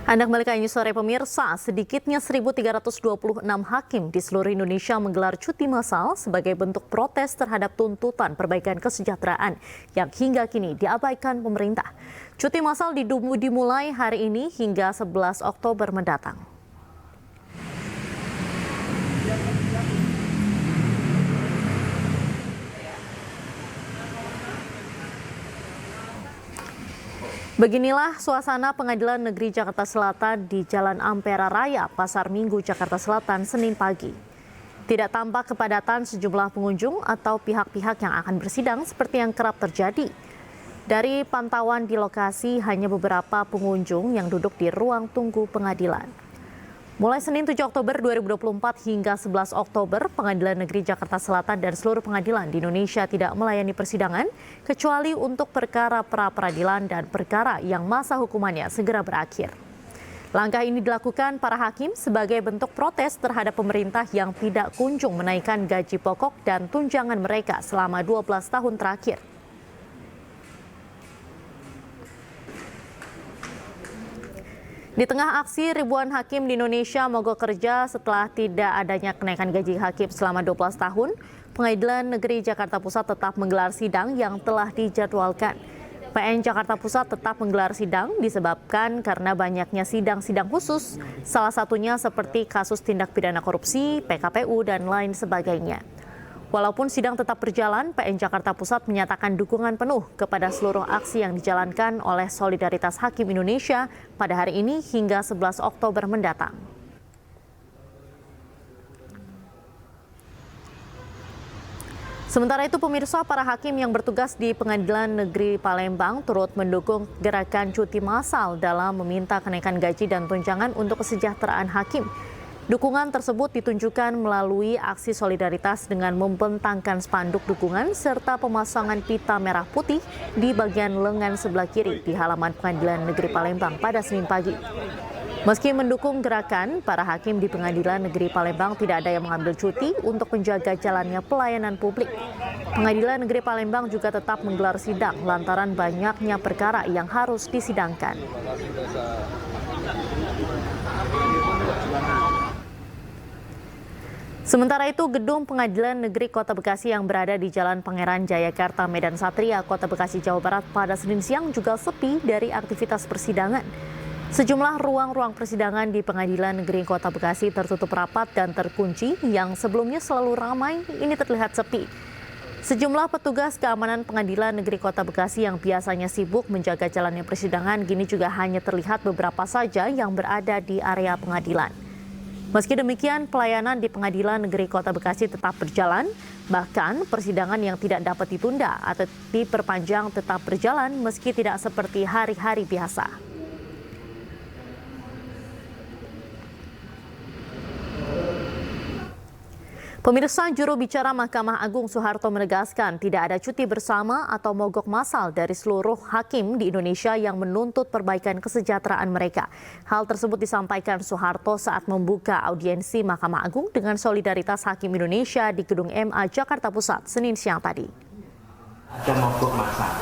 Anda kembali ke News Sore pemirsa, sedikitnya 1.326 hakim di seluruh Indonesia menggelar cuti massal sebagai bentuk protes terhadap tuntutan perbaikan kesejahteraan yang hingga kini diabaikan pemerintah. Cuti massal dimulai hari ini hingga 11 Oktober mendatang. Beginilah suasana Pengadilan Negeri Jakarta Selatan di Jalan Ampera Raya, Pasar Minggu, Jakarta Selatan, Senin pagi. Tidak tampak kepadatan sejumlah pengunjung atau pihak-pihak yang akan bersidang seperti yang kerap terjadi. Dari pantauan di lokasi, hanya beberapa pengunjung yang duduk di ruang tunggu pengadilan. Mulai Senin 7 Oktober 2024 hingga 11 Oktober, Pengadilan Negeri Jakarta Selatan dan seluruh pengadilan di Indonesia tidak melayani persidangan, kecuali untuk perkara pra-peradilan dan perkara yang masa hukumannya segera berakhir. Langkah ini dilakukan para hakim sebagai bentuk protes terhadap pemerintah yang tidak kunjung menaikkan gaji pokok dan tunjangan mereka selama 12 tahun terakhir. Di tengah aksi, ribuan hakim di Indonesia mogok kerja setelah tidak adanya kenaikan gaji hakim selama 12 tahun, Pengadilan Negeri Jakarta Pusat tetap menggelar sidang yang telah dijadwalkan. PN Jakarta Pusat tetap menggelar sidang disebabkan karena banyaknya sidang-sidang khusus, salah satunya seperti kasus tindak pidana korupsi, PKPU, dan lain sebagainya. Walaupun sidang tetap berjalan, PN Jakarta Pusat menyatakan dukungan penuh kepada seluruh aksi yang dijalankan oleh Solidaritas Hakim Indonesia pada hari ini hingga 11 Oktober mendatang. Sementara itu, pemirsa, para hakim yang bertugas di Pengadilan Negeri Palembang turut mendukung gerakan cuti massal dalam meminta kenaikan gaji dan tunjangan untuk kesejahteraan hakim. Dukungan tersebut ditunjukkan melalui aksi solidaritas dengan membentangkan spanduk dukungan serta pemasangan pita merah putih di bagian lengan sebelah kiri di halaman Pengadilan Negeri Palembang pada Senin pagi. Meski mendukung gerakan, para hakim di Pengadilan Negeri Palembang tidak ada yang mengambil cuti untuk menjaga jalannya pelayanan publik. Pengadilan Negeri Palembang juga tetap menggelar sidang lantaran banyaknya perkara yang harus disidangkan. Sementara itu, gedung Pengadilan Negeri Kota Bekasi yang berada di Jalan Pangeran Jayakarta, Medan Satria, Kota Bekasi, Jawa Barat pada Senin siang juga sepi dari aktivitas persidangan. Sejumlah ruang-ruang persidangan di Pengadilan Negeri Kota Bekasi tertutup rapat dan terkunci yang sebelumnya selalu ramai, ini terlihat sepi. Sejumlah petugas keamanan Pengadilan Negeri Kota Bekasi yang biasanya sibuk menjaga jalannya persidangan kini juga hanya terlihat beberapa saja yang berada di area pengadilan. Meski demikian, pelayanan di Pengadilan Negeri Kota Bekasi tetap berjalan, bahkan persidangan yang tidak dapat ditunda atau diperpanjang tetap berjalan meski tidak seperti hari-hari biasa. Pemirsa, juru bicara Mahkamah Agung Soeharto menegaskan tidak ada cuti bersama atau mogok massal dari seluruh hakim di Indonesia yang menuntut perbaikan kesejahteraan mereka. Hal tersebut disampaikan Soeharto saat membuka audiensi Mahkamah Agung dengan Solidaritas Hakim Indonesia di Gedung MA Jakarta Pusat Senin siang tadi. Ada mogok massal,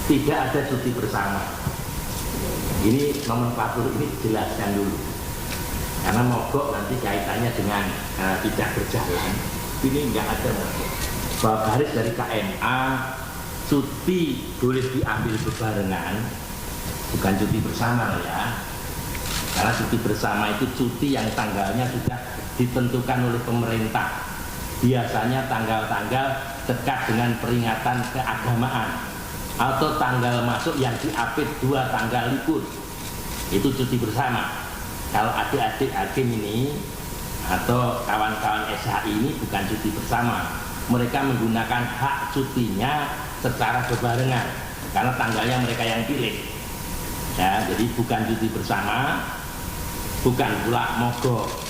tidak ada cuti bersama. Ini nomenklatur ini dijelaskan dulu. Karena mogok nanti kaitannya dengan tidak berjalan, ini nggak ada mogok. Bahwa garis dari KMA, cuti boleh diambil bebarengan, bukan cuti bersama ya. Karena cuti bersama itu cuti yang tanggalnya sudah ditentukan oleh pemerintah. Biasanya tanggal-tanggal dekat dengan peringatan keagamaan atau tanggal masuk yang diapit 2 tanggal libur. Itu cuti bersama. Kalau adik-adik hakim ini atau kawan-kawan SHI ini bukan cuti bersama, mereka menggunakan hak cutinya secara berbarengan karena tanggalnya mereka yang pilih. Ya, jadi bukan cuti bersama, bukan pula mogok.